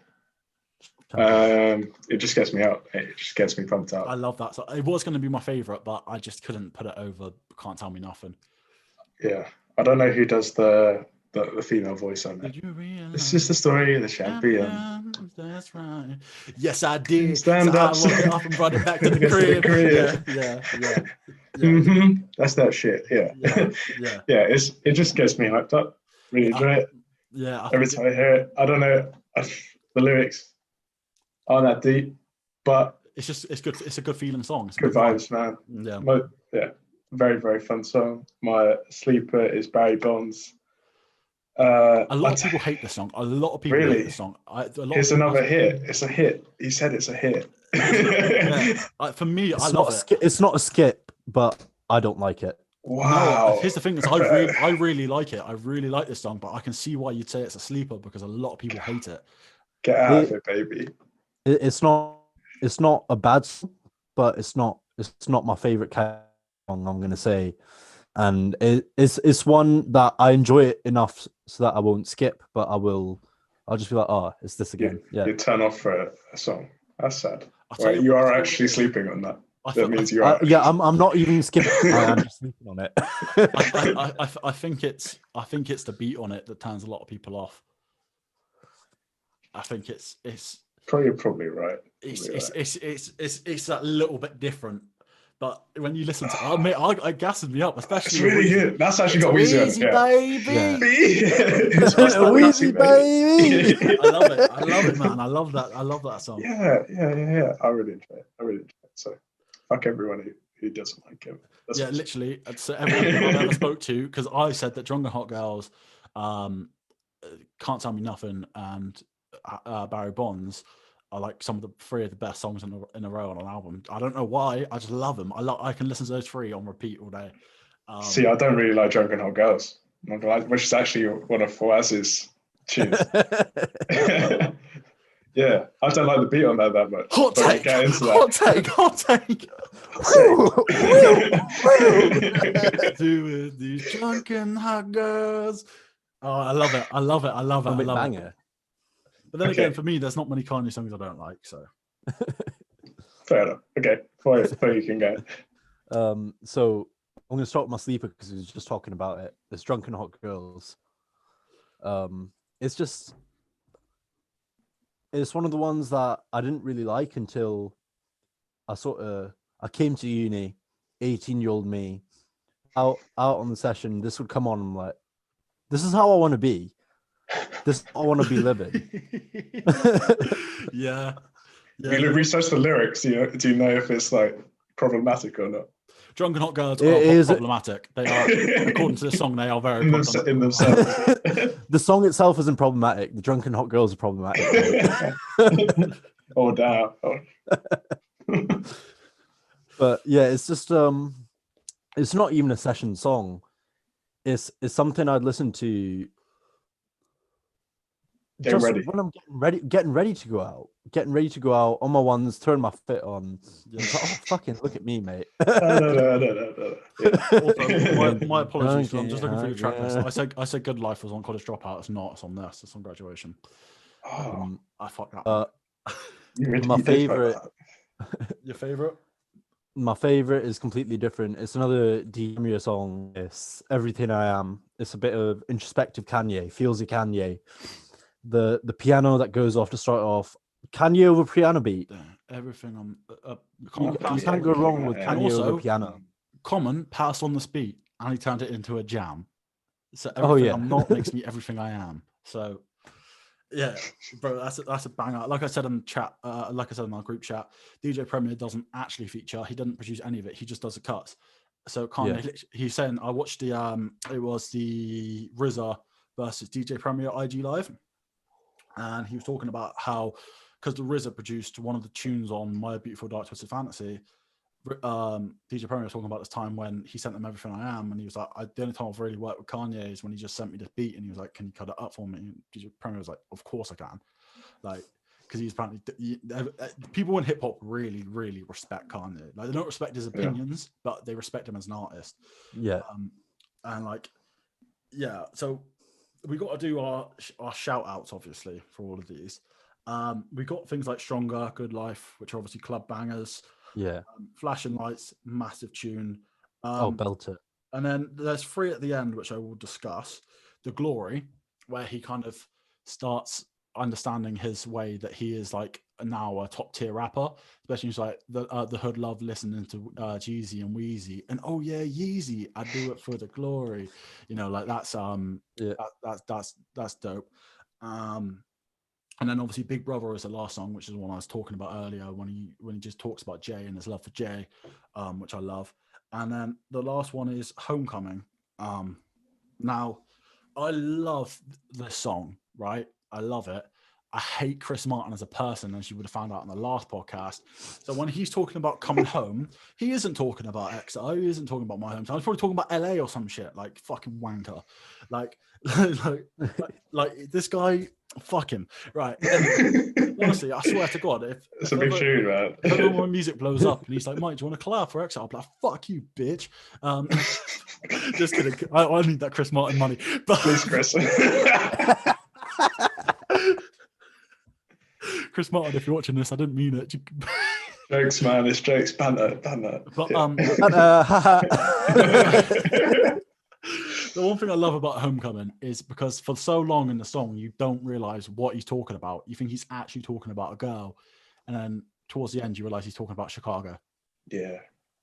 It just gets me up. It just gets me pumped up. I love that. So it was going to be my favorite, but I just couldn't put it over Can't Tell Me Nothing. Yeah, I don't know who does the female voice on it. This is the story of the champion. That's right. Yes, I did. Stand so up. I walk it off and brought it back to the crib. Yeah. Mm-hmm. That's that shit. Yeah. Yeah. It just gets me hyped up. Really enjoy it. Yeah. Every time I hear it, I don't know, the lyrics aren't that deep, but it's good. It's a good feeling song. It's good vibes, man. Yeah. Very, very fun song. My sleeper is Barry Bonds. A lot of people hate this song. A lot of people hate this song. Here's another hit. It's a hit. He said it's a hit. For me, I love it. It's not a skip, but I don't like it. Wow. No, here's the thing: is I really like it. I really like this song, but I can see why you'd say it's a sleeper, because a lot of people hate it. Get out of it, baby. It's not a bad song, but it's not my favorite kind of song, I'm gonna say. And it's one that I enjoy it enough so that I won't skip, but I'll just be like, oh, it's this again. You turn off for a song. That's sad. Right, you are actually sleeping on that. That means you are. I'm not even skipping. I am just sleeping on it. I think it's the beat on it that turns a lot of people off. I think it's you're probably right. It's that little bit different. But when you listen to it, it gasses me up, especially. It's really good. That's actually got Weezy on it. Yeah. Baby. Weezy, baby. I love it, man. I love that song. Yeah. I really enjoy it. So fuck everyone who doesn't like him. Literally. So everyone I've ever spoke to, because I said that Drunken Hot Girls, Can't Tell Me Nothing, and Barry Bonds are like some of the 3 of the best songs in a row on an album. I don't know why. I just love them. I can listen to those 3 on repeat all day. See, I don't really like Drunken Hot Girls, which is actually one of Fawaz's tunes. Yeah, I don't like the beat on that much. Hot take. Do these drunken hot girls. Oh, I love it. Banger. But then again, for me, there's not many Kanye songs I don't like. So fair enough. Okay, before you can go. So I'm going to start with my sleeper because we were just talking about it. It's Drunken Hot Girls. It's one of the ones that I didn't really like until I came to uni, 18-year-old me, out on the session. This would come on. I'm like, this is how I want to be. This is how I want to be living. Yeah. You research the lyrics. Do you know if it's like problematic or not? Drunken Hot Girls are problematic. They are, according to the song, they are very problematic. In themselves. The song itself isn't problematic. The Drunken Hot Girls are problematic. Oh, damn. Oh. But yeah, it's just it's not even a session song. It's something I'd listen to just when I'm getting ready to go out on my ones, turn my fit on. Yeah. Like, oh, fucking look at me, mate. No. Also, my apologies. I'm just looking through your track list. I said Good Life was on College Dropout. It's not. It's on this. It's on Graduation. I fucked that. My favorite. Your favorite? My favorite is completely different. It's another DiCaprio song. It's Everything I Am. It's a bit of introspective Kanye, feelsy Kanye. The piano that goes off to start off. Kanye over piano beat. Everything on. You can't go wrong with And Kanye also, over piano. Common passed on the beat, and he turned it into a jam. So Oh, everything yeah. I'm not makes me everything I am. So yeah, bro, that's a banger. Like I said in chat, like I said in our group chat, DJ Premier doesn't actually feature. He doesn't produce any of it. He just does the cuts. So Kanye, he's saying, I watched the it was the RZA versus DJ Premier IG Live, and he was talking about how, because the RZA produced one of the tunes on My Beautiful Dark Twisted Fantasy, DJ Premier was talking about this time when he sent them Everything I Am, and he was like, the only time I've really worked with Kanye is when he just sent me this beat, and he was like, can you cut it up for me? And DJ Premier was like, of course I can, like, because he's apparently people in hip hop really respect Kanye. Like, they don't respect his opinions, but they respect him as an artist. Yeah. And like, yeah, so we got to do our shout outs obviously for all of these. We got things like Stronger, Good Life, which are obviously club bangers. Yeah. Flashing Lights, massive tune. Belt it. And then there's 3 at the end, which I will discuss. The Glory, where he kind of starts understanding his way that he is like now a top tier rapper, especially like the hood love listening to Jeezy and Wheezy, and oh yeah, Yeezy, I do it for the glory, you know, like that's that's dope. And then obviously Big Brother is the last song, which is one I was talking about earlier, when he just talks about Jay and his love for Jay, which I love. And then the last one is Homecoming. Now, I love this song, right? I love it. I hate Chris Martin as a person, as you would have found out in the last podcast. So when he's talking about coming home, he isn't talking about XO, he isn't talking about my hometown. He's probably talking about LA or some shit, like fucking wanker. Like this guy, fuck him. Right. Honestly, I swear to God, it's a big tune, man. If ever my music blows up and he's like, Mike, do you want to collab for XO? I'll be like, fuck you, bitch. Just kidding. I need that Chris Martin money. But Please, Chris. Chris Martin, if you're watching this, I didn't mean it. Jokes, man. It's jokes. Banter. But the one thing I love about Homecoming is because for so long in the song, you don't realize what he's talking about. You think he's actually talking about a girl, and then towards the end, you realize he's talking about Chicago. Yeah.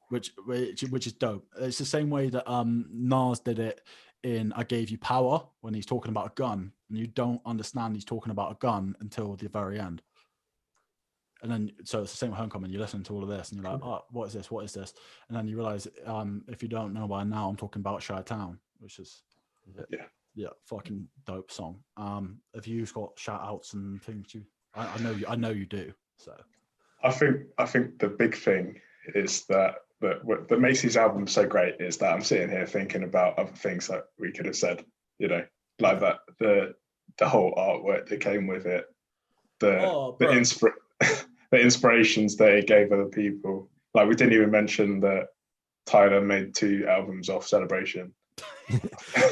Which is dope. It's the same way that Nas did it in I Gave You Power, when he's talking about a gun, and you don't understand he's talking about a gun until the very end. And then, so it's the same with Homecoming. You listen to all of this and you're like, oh, what is this? What is this? And then you realize, if you don't know by now, I'm talking about Chi-Town, which is fucking dope song. Have you got shout outs and things I know you do. So I think the big thing is that makes these albums so great is that I'm sitting here thinking about other things that we could have said, you know, like that the whole artwork that came with it, the inspirations they gave other people. Like, we didn't even mention that Tyler made 2 albums off Celebration.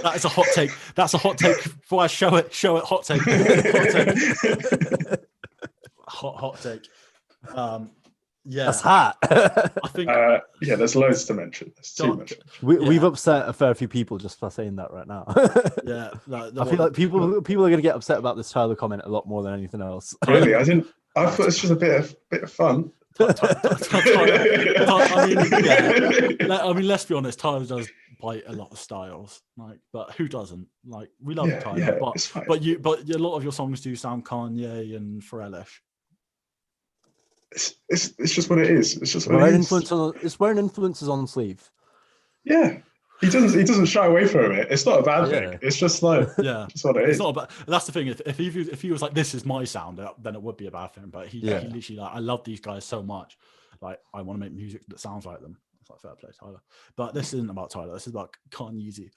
That is a hot take. That's a hot take. Before I show it, hot take. Hot take. Yeah, that's hot. I think. There's loads to mention. There's too much. We've upset a fair few people just by saying that right now. Yeah, I feel like people are going to get upset about this Tyler comment a lot more than anything else. Really, I thought it's just a bit of fun. I mean, let's be honest. Tyler does bite a lot of styles, like, but who doesn't? Like, we love Tyler, but a lot of your songs do sound Kanye and Pharrell-ish. It's just what it is. It's just what wearing it is. It's wearing influences on the sleeve. Yeah. He doesn't shy away from it. It's not a bad thing. It's just like, just what it is. It's not about. That's the thing. If he was like, this is my sound, then it would be a bad thing. But he literally, like, I love these guys so much. Like, I want to make music that sounds like them. It's like, fair play, Tyler. But this isn't about Tyler. This is about Kanye.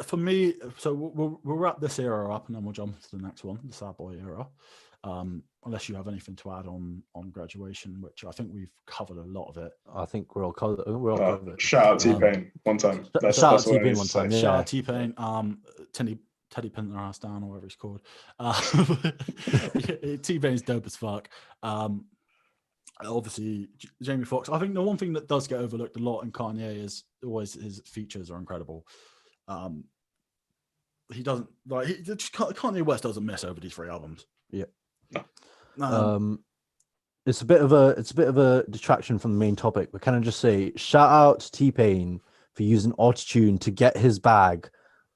For me, so we'll wrap this era up and then we'll jump to the next one, the Sad Boy era. Unless you have anything to add on Graduation, which I think we've covered a lot of it. I think we're all covered. Shout out T-Pain one time. Shout out T-Pain one time. Shout out T-Pain. Teddy Penderhouse down, or whatever he's called. T-Pain's dope as fuck. Obviously, Jamie Foxx. I think the one thing that does get overlooked a lot in Kanye is always his features are incredible. He doesn't like Kanye West doesn't miss over these 3 albums. Yeah. Um, it's a bit of a distraction from the main topic, but can I just say shout out to T-Pain for using autotune to get his bag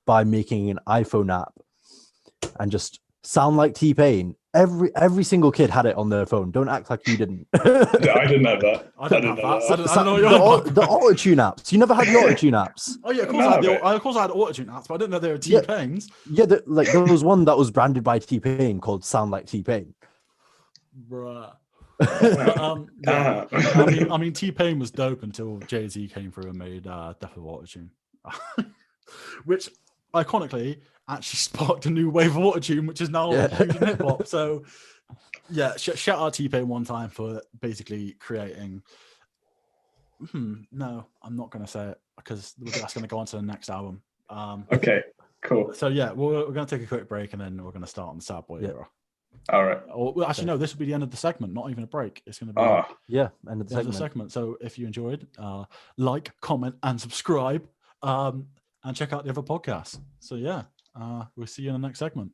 by making an iPhone app and just sound like T-Pain. Every single kid had it on their phone. Don't act like you didn't. I didn't know that. I didn't know that. I don't know the autotune apps. You never had the autotune apps. Oh yeah, of course I had autotune apps, but I didn't know they were T-Pains. Yeah, like there was one that was branded by T-Pain called "Sound Like T-Pain." Bruh. Yeah. I mean, T-Pain was dope until Jay-Z came through and made Death of Autotune, which iconically actually sparked a new wave of autotune, which is now huge in hip hop. So, yeah, shout out T-Pain one time for basically creating. No, I'm not going to say it because that's going to go on to the next album. Okay, cool. So yeah, we're going to take a quick break and then we're going to start on the Sad Boy era. All right. Or actually, no, this will be the end of the segment, not even a break. It's going to be end of the segment. So if you enjoyed, like, comment, and subscribe, and check out the other podcasts. So yeah, we'll see you in the next segment.